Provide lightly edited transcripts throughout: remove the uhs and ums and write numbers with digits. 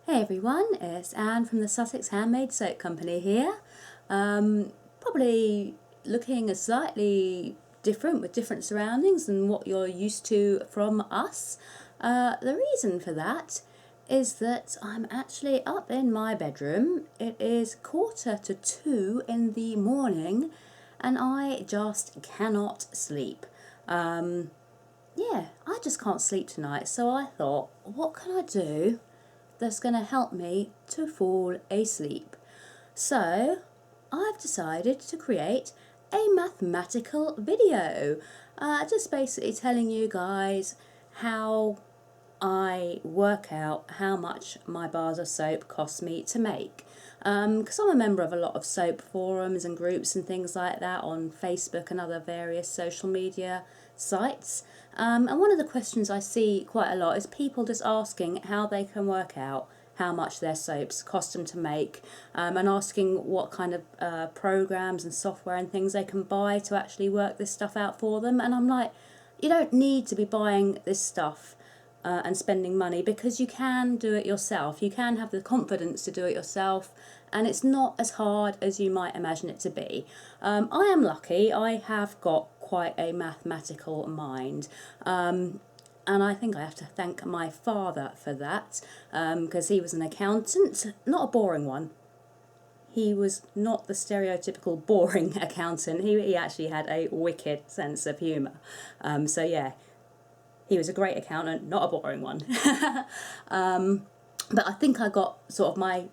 Hey everyone, it's Anne from the Sussex Handmade Soap Company here. Probably looking a slightly different with different surroundings than what you're used to from us. The reason for that is that I'm actually up in my bedroom. It is 1:45 in the morning and I just cannot sleep. Yeah, I just can't sleep tonight, so I thought, what can I do that's going to help me to fall asleep? So I've decided to create a mathematical video, just basically telling you guys how I work out how much my bars of soap cost me to make. Because I'm a member of a lot of soap forums and groups and things like that on Facebook and other various social media sites. And one of the questions I see quite a lot is people just asking how they can work out how much their soaps cost them to make, and asking what kind of programs and software and things they can buy to actually work this stuff out for them. And I'm like, you don't need to be buying this stuff and spending money, because you can do it yourself. You can have the confidence to do it yourself, and it's not as hard as you might imagine it to be. I am lucky, I have got quite a mathematical mind. And I think I have to thank my father for that, because he was an accountant, not a boring one. He was not the stereotypical boring accountant. He actually had a wicked sense of humour. So yeah, he was a great accountant, not a boring one. But I think I got sort of my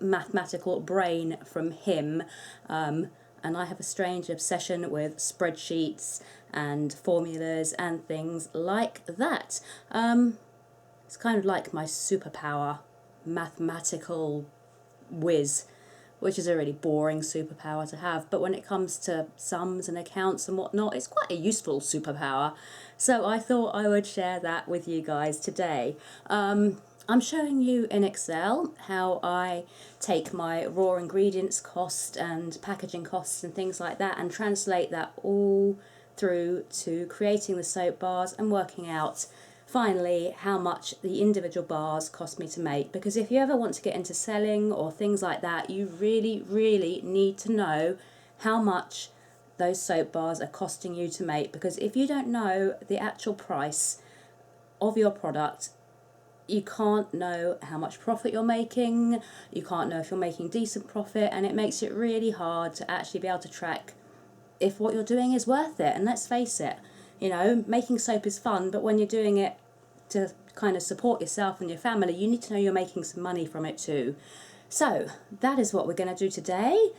mathematical brain from him. And I have a strange obsession with spreadsheets and formulas and things like that. It's kind of like my superpower, mathematical whiz, which is a really boring superpower to have, but when it comes to sums and accounts and whatnot, it's quite a useful superpower. So I thought I would share that with you guys today. I'm showing you in Excel how I take my raw ingredients cost and packaging costs and things like that and translate that all through to creating the soap bars and working out finally how much the individual bars cost me to make. Because if you ever want to get into selling or things like that, you really need to know how much those soap bars are costing you to make, because if you don't know the actual price of your product, you can't know how much profit you're making, you can't know if you're making decent profit, and it makes it really hard to actually be able to track if what you're doing is worth it. And let's face it, you know, making soap is fun, but when you're doing it to kind of support yourself and your family, you need to know you're making some money from it too. So that is what we're going to do today.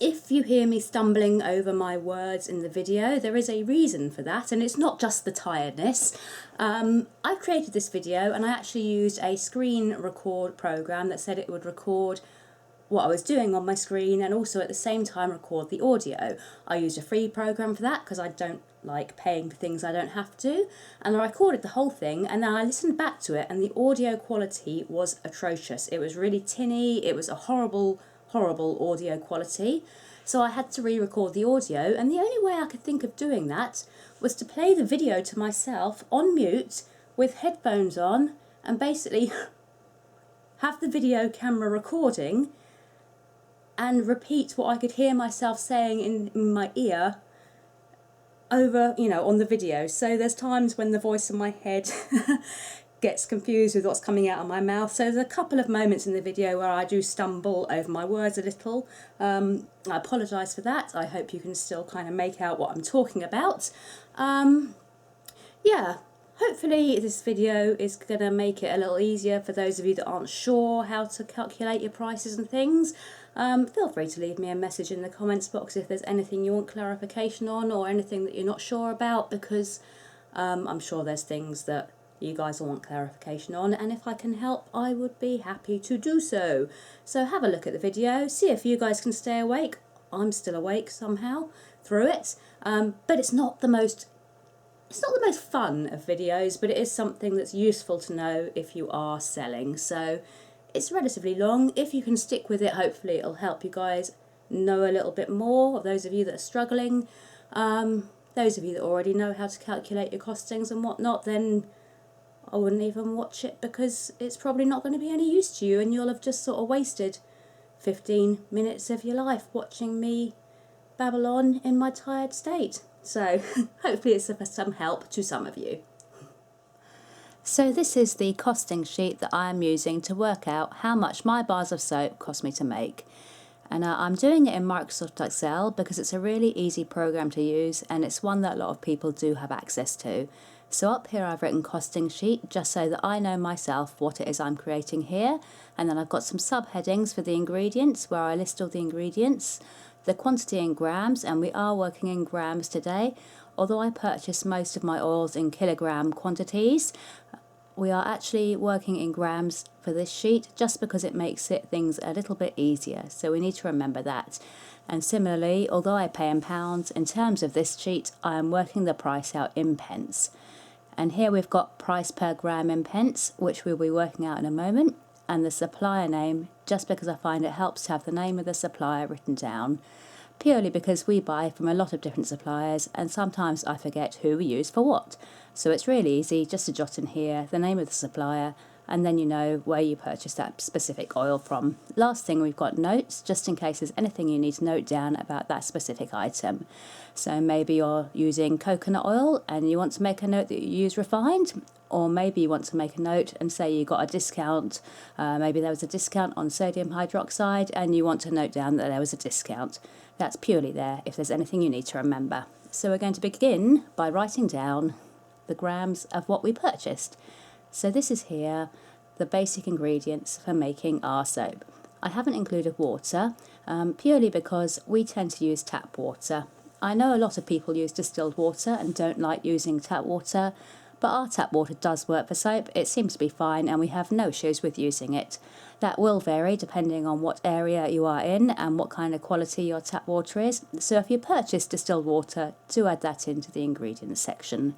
If you hear me stumbling over my words in the video, there is a reason for that, and it's not just the tiredness. I created this video and I actually used a screen record program that said it would record what I was doing on my screen and also at the same time record the audio. I used a free program for that because I don't like paying for things I don't have to, and I recorded the whole thing, and then I listened back to it and the audio quality was atrocious. It was really tinny, it was a horrible audio quality. So I had to re-record the audio, and the only way I could think of doing that was to play the video to myself on mute with headphones on and basically have the video camera recording and repeat what I could hear myself saying in my ear over, you know, on the video. So there's times when the voice in my head gets confused with what's coming out of my mouth. So there's a couple of moments in the video where I do stumble over my words a little. I apologise for that. I hope you can still kind of make out what I'm talking about. Yeah. Hopefully this video is going to make it a little easier for those of you that aren't sure how to calculate your prices and things. Feel free to leave me a message in the comments box if there's anything you want clarification on or anything that you're not sure about, because I'm sure there's things that you guys will want clarification on, and if I can help I would be happy to do so. So have a look at the video, see if you guys can stay awake. I'm still awake somehow through it, but it's not the most fun of videos, but it is something that's useful to know if you are selling. So it's relatively long. If you can stick with it, hopefully it'll help you guys know a little bit more. Those of you that are struggling, those of you that already know how to calculate your costings and whatnot, then I wouldn't even watch it because it's probably not going to be any use to you, and you'll have just sort of wasted 15 minutes of your life watching me babble on in my tired state. So hopefully it's of some help to some of you. So this is the costing sheet that I am using to work out how much my bars of soap cost me to make. And I'm doing it in Microsoft Excel because it's a really easy program to use, and it's one that a lot of people do have access to. So up here I've written costing sheet just so that I know myself what it is I'm creating here, and then I've got some subheadings for the ingredients where I list all the ingredients, the quantity in grams, and we are working in grams today. Although I purchase most of my oils in kilogram quantities, we are actually working in grams for this sheet just because it makes things a little bit easier, so we need to remember that. And similarly, although I pay in pounds, in terms of this sheet I am working the price out in pence. And here we've got price per gram in pence, which we'll be working out in a moment, and the supplier name, just because I find it helps to have the name of the supplier written down, purely because we buy from a lot of different suppliers and sometimes I forget who we use for what. So it's really easy just to jot in here the name of the supplier, and then you know where you purchased that specific oil from. Last thing, we've got notes, just in case there's anything you need to note down about that specific item. So maybe you're using coconut oil and you want to make a note that you use refined, or maybe you want to make a note and say you got a discount, maybe there was a discount on sodium hydroxide and you want to note down that there was a discount. That's purely there if there's anything you need to remember. So we're going to begin by writing down the grams of what we purchased. So this is here the basic ingredients for making our soap. I haven't included water purely because we tend to use tap water. I know a lot of people use distilled water and don't like using tap water, but our tap water does work for soap. It seems to be fine and we have no issues with using it. That will vary depending on what area you are in and what kind of quality your tap water is. So if you purchase distilled water, do add that into the ingredients section.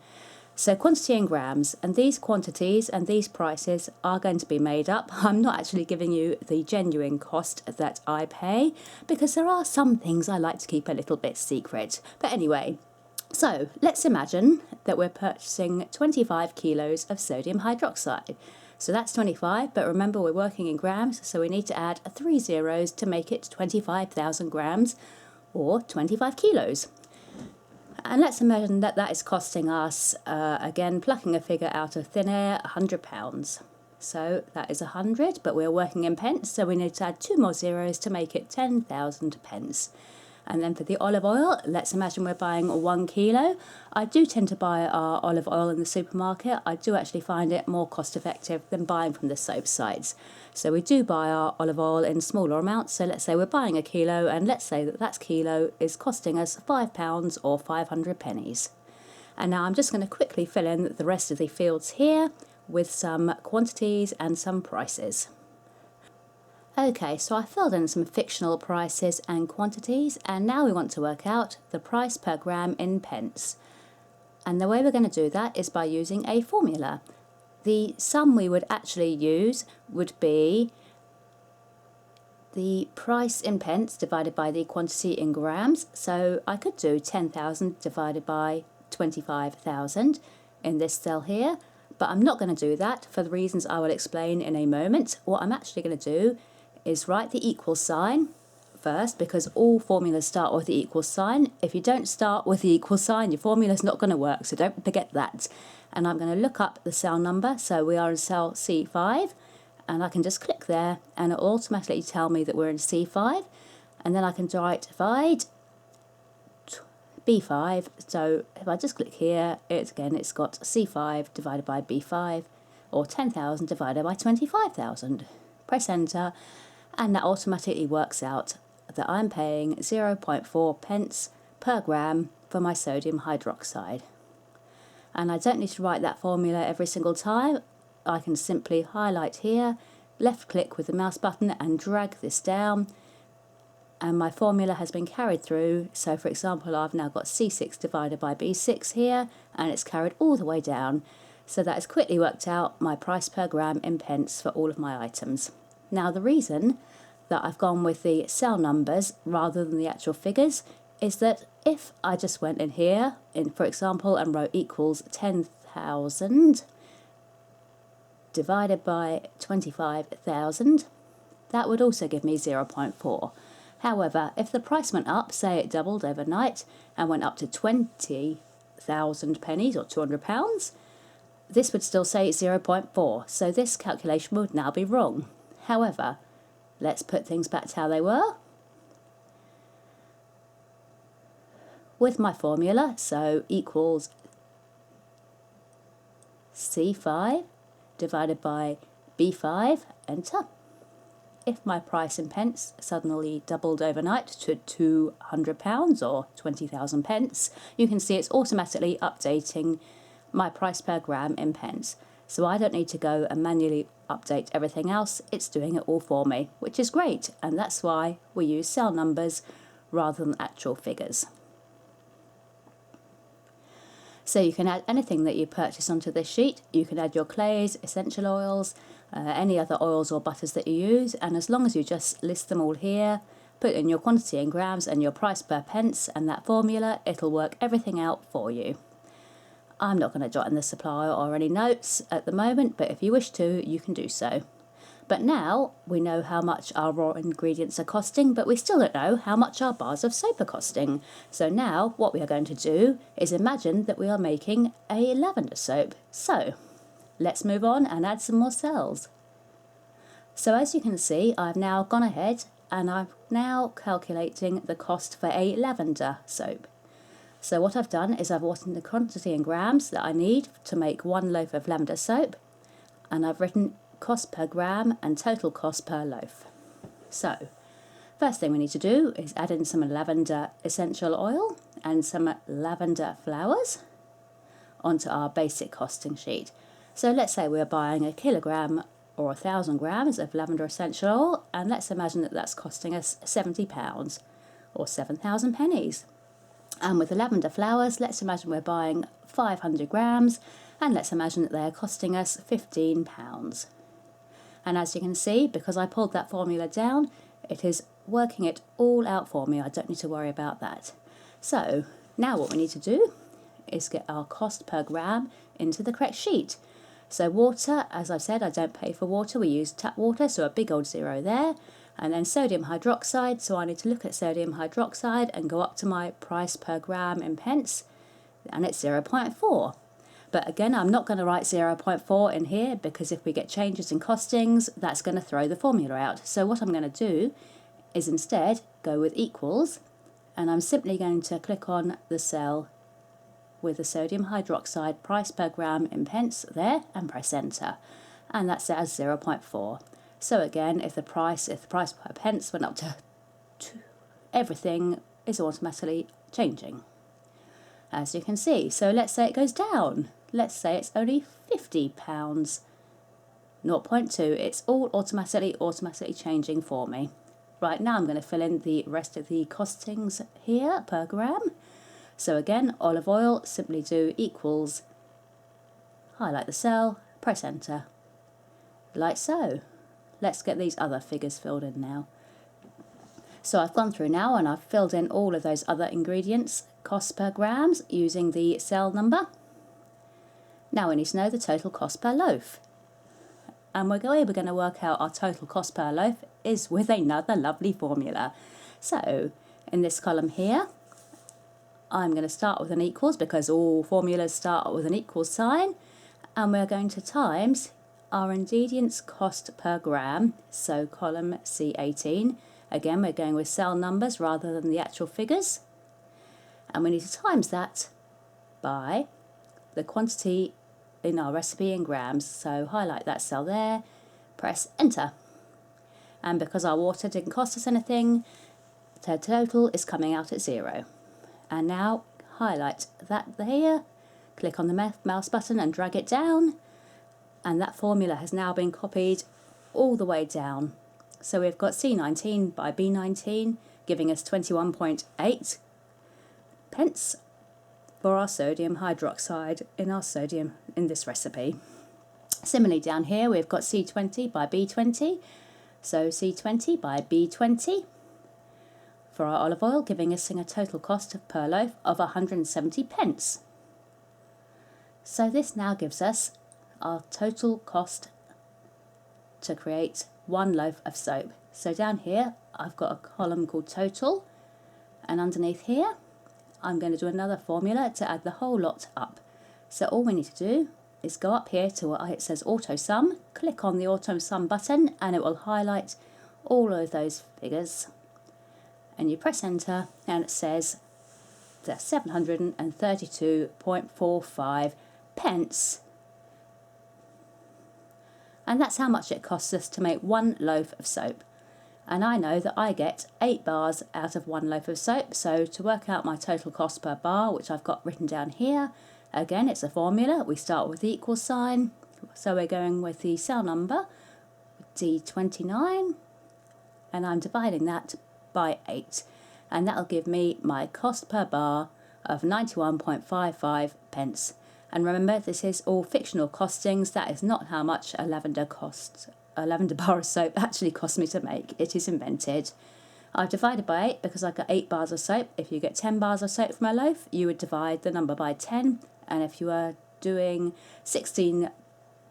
So quantity in grams, and these quantities and these prices are going to be made up. I'm not actually giving you the genuine cost that I pay because there are some things I like to keep a little bit secret. But anyway, so let's imagine that we're purchasing 25 kilos of sodium hydroxide. So that's 25, but remember we're working in grams, so we need to add 3 zeros to make it 25,000 grams or 25 kilos. And let's imagine that that is costing us, again, plucking a figure out of thin air, £100. So that is 100, but we're working in pence, so we need to add 2 more zeros to make it 10,000 pence. And then for the olive oil, let's imagine we're buying 1 kilo. I do tend to buy our olive oil in the supermarket. I do actually find it more cost effective than buying from the soap sites. So we do buy our olive oil in smaller amounts. So let's say we're buying a kilo, and let's say that that kilo is costing us £5 or 500 pennies. And now I'm just going to quickly fill in the rest of the fields here with some quantities and some prices. Okay, so I filled in some fictional prices and quantities, and now we want to work out the price per gram in pence. And the way we're going to do that is by using a formula. The sum we would actually use would be the price in pence divided by the quantity in grams. So I could do 10,000 divided by 25,000 in this cell here, but I'm not going to do that for the reasons I will explain in a moment. What I'm actually going to do is write the equal sign first, because all formulas start with the equal sign. If you don't start with the equal sign, your formula's not going to work, so don't forget that. And I'm going to look up the cell number, so we are in cell C5, and I can just click there and it'll automatically tell me that we're in C5, and then I can write divide B5. So if I just click here, it's got C5 divided by B5, or 10,000 divided by 25,000. Press enter, and that automatically works out that I'm paying 0.4 pence per gram for my sodium hydroxide. And I don't need to write that formula every single time. I can simply highlight here, left click with the mouse button and drag this down, and my formula has been carried through. So for example, I've now got C6 divided by B6 here, and it's carried all the way down. So that has quickly worked out my price per gram in pence for all of my items. Now the reason that I've gone with the cell numbers rather than the actual figures is that if I just went in here, for example, and wrote equals 10,000, divided by 25,000, that would also give me 0.4. However, if the price went up, say it doubled overnight and went up to 20,000 pennies or £200, this would still say 0.4, so this calculation would now be wrong. However, let's put things back to how they were. With my formula, so equals C5 divided by B5, enter. If my price in pence suddenly doubled overnight to £200 or 20,000 pence, you can see it's automatically updating my price per gram in pence. So I don't need to go and manually update everything else, it's doing it all for me, which is great, and that's why we use cell numbers rather than actual figures. So you can add anything that you purchase onto this sheet. You can add your clays, essential oils, any other oils or butters that you use, and as long as you just list them all here, put in your quantity in grams and your price per pence and that formula, it'll work everything out for you. I'm not going to jot in the supplier or any notes at the moment, but if you wish to, you can do so. But now we know how much our raw ingredients are costing, but we still don't know how much our bars of soap are costing. So now what we are going to do is imagine that we are making a lavender soap. So let's move on and add some more cells. So as you can see, I've now gone ahead and I'm now calculating the cost for a lavender soap. So what I've done is I've written the quantity in grams that I need to make 1 loaf of lavender soap, and I've written cost per gram and total cost per loaf. So first thing we need to do is add in some lavender essential oil and some lavender flowers onto our basic costing sheet. So let's say we're buying a kilogram or 1,000 grams of lavender essential oil, and let's imagine that that's costing us £70 or 7,000 pennies. And with the lavender flowers, let's imagine we're buying 500 grams, and let's imagine that they're costing us £15. And as you can see, because I pulled that formula down, it is working it all out for me. I don't need to worry about that. So now what we need to do is get our cost per gram into the correct sheet. So water, as I've said, I don't pay for water. We use tap water, so a big old 0 there. And then sodium hydroxide, so I need to look at sodium hydroxide and go up to my price per gram in pence, and it's 0.4. But again, I'm not going to write 0.4 in here because if we get changes in costings, that's going to throw the formula out. So what I'm going to do is instead go with equals, and I'm simply going to click on the cell with the sodium hydroxide price per gram in pence there and press enter. And that's set as 0.4. So again, if the price per pence went up to 2, everything is automatically changing, as you can see. So let's say it goes down. Let's say it's only £50, 0.2. It's all automatically changing for me. Right, now I'm going to fill in the rest of the costings here per gram. So again, olive oil, simply do equals, highlight the cell, press enter, like so. Let's get these other figures filled in now. So I've gone through now and I've filled in all of those other ingredients, cost per grams, using the cell number. Now we need to know the total cost per loaf. And we're going to work out our total cost per loaf is with another lovely formula. So in this column here, I'm going to start with an equals because all formulas start with an equals sign, and we're going to times our ingredients cost per gram, so column C18. Again, we're going with cell numbers rather than the actual figures, and we need to times that by the quantity in our recipe in grams. So highlight that cell there, press enter, and because our water didn't cost us anything, the total is coming out at 0. And now highlight that here, click on the mouse button and drag it down, and that formula has now been copied all the way down. So we've got C19 by B19 giving us 21.8 pence for our sodium hydroxide in this recipe. Similarly down here we've got C20 by B20, so C20 by B20 for our olive oil, giving us a total cost per loaf of 170 pence. So this now gives us our total cost to create 1 loaf of soap. So down here I've got a column called total, and underneath here I'm going to do another formula to add the whole lot up. So all we need to do is go up here to where it says auto sum, click on the auto sum button, and it will highlight all of those figures, and you press enter and it says the 732.45 pence, and that's how much it costs us to make 1 loaf of soap. And I know that I get 8 bars out of 1 loaf of soap, so to work out my total cost per bar, which I've got written down here, again it's a formula. We start with the equal sign, so we're going with the cell number D29, and I'm dividing that by 8, and that'll give me my cost per bar of 91.55 pence. And remember, this is all fictional costings. That is not how much a lavender bar of soap actually cost me to make. It is invented. I've divided by 8 because I've got 8 bars of soap. If you get 10 bars of soap from a loaf, you would divide the number by 10, and if you are doing 16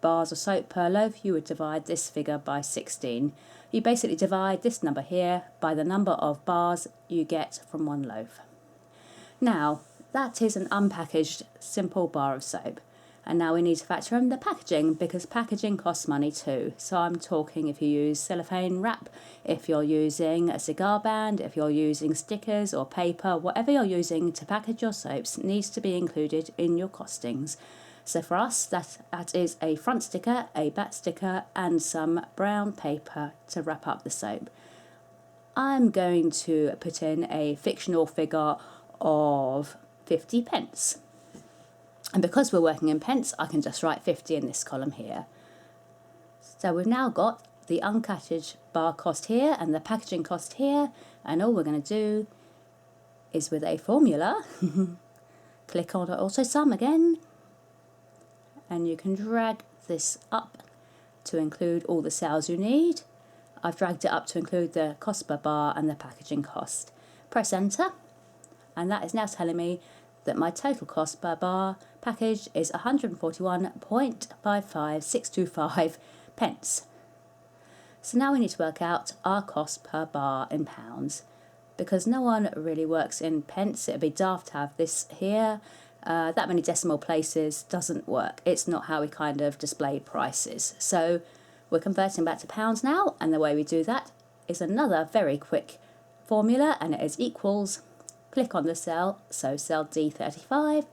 bars of soap per loaf, you would divide this figure by 16. You basically divide this number here by the number of bars you get from 1 loaf. Now, that is an unpackaged simple bar of soap. And now we need to factor in the packaging, because packaging costs money too. So I'm talking if you use cellophane wrap, if you're using a cigar band, if you're using stickers or paper, whatever you're using to package your soaps needs to be included in your costings. So for us, that is a front sticker, a back sticker, and some brown paper to wrap up the soap. I'm going to put in a fictional figure of 50 pence. And because we're working in pence, I can just write 50 in this column here. So we've now got the unpackaged bar cost here and the packaging cost here, and all we're going to do is, with a formula, click on auto sum again, and you can drag this up to include all the cells you need. I've dragged it up to include the cost per bar and the packaging cost. Press enter, and that is now telling me that my total cost per bar package is 141.55625 pence. So now we need to work out our cost per bar in pounds, because no one really works in pence. It would be daft to have this here. That many decimal places doesn't work. It's not how we kind of display prices. So we're converting back to pounds now, and the way we do that is another very quick formula, and it is equals. Click on the cell, so cell D35.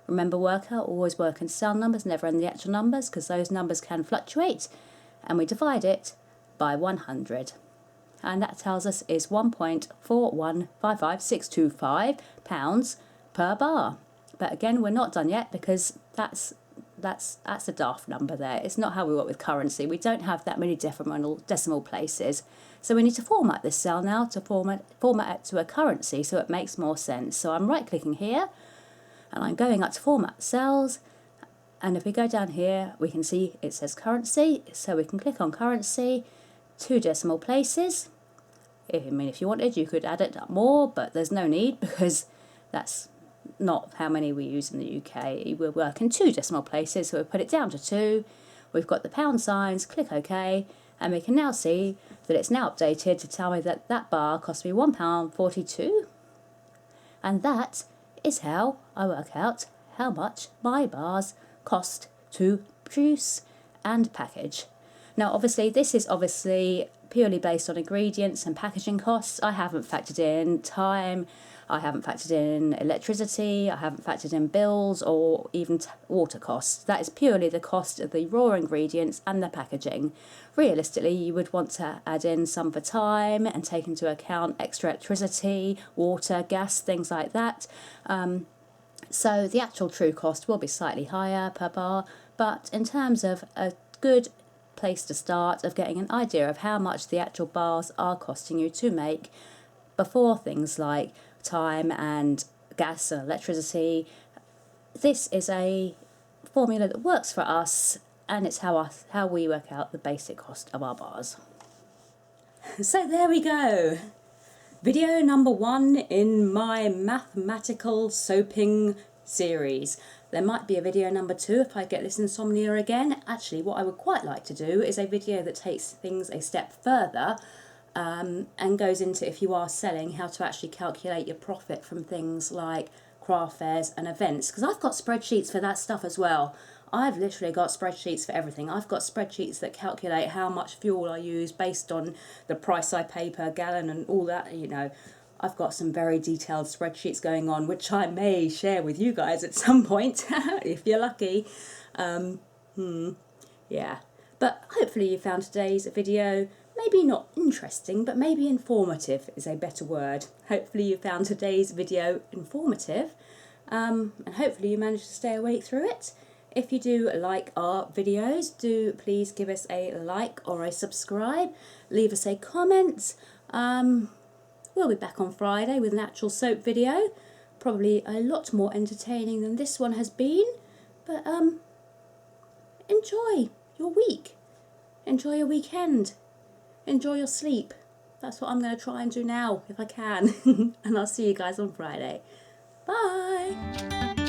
Remember, worker, always work in cell numbers, never in the actual numbers, because those numbers can fluctuate. And we divide it by 100. And that tells us is 1.4155625 pounds per bar. But again, we're not done yet, because that's a daft number there. It's not how we work with currency. We don't have that many decimal places. So we need to format this cell now to format it to a currency so it makes more sense. So I'm right clicking here and I'm going up to format cells, and if we go down here we can see it says currency, so we can click on currency, 2 decimal places. If you wanted, you could add it up more, but there's no need, because that's not how many we use in the UK. We'll work in 2 decimal places, so we'll put it down to 2. We've got the pound signs, click OK, and we can now see that it's now updated to tell me that that bar cost me £1.42. And that is how I work out how much my bars cost to produce and package. Now obviously this is purely based on ingredients and packaging costs. I haven't factored in time, I haven't factored in electricity, I haven't factored in bills or even water costs. That is purely the cost of the raw ingredients and the packaging. Realistically, you would want to add in some for time and take into account extra electricity, water, gas, things like that. So the actual true cost will be slightly higher per bar, but in terms of a good place to start of getting an idea of how much the actual bars are costing you to make before things like time and gas and electricity, this is a formula that works for us, and it's how we work out the basic cost of our bars. So there we go. Video number 1 in my mathematical soaping series. There might be a video number 2 if I get this insomnia again. Actually, what I would quite like to do is a video that takes things a step further and goes into, if you are selling, how to actually calculate your profit from things like craft fairs and events, because I've got spreadsheets for that stuff as well. I've literally got spreadsheets for everything. I've got spreadsheets that calculate how much fuel I use based on the price I pay per gallon and all that, you know. I've got some very detailed spreadsheets going on, which I may share with you guys at some point, if you're lucky. Yeah. But hopefully you found today's video maybe not interesting, but maybe informative is a better word. Hopefully you found today's video informative, and hopefully you managed to stay awake through it. If you do like our videos, do please give us a like or a subscribe. Leave us a comment. We'll be back on Friday with an actual soap video. Probably a lot more entertaining than this one has been. But enjoy your week. Enjoy your weekend. Enjoy your sleep. That's what I'm going to try and do now, if I can. And I'll see you guys on Friday. Bye.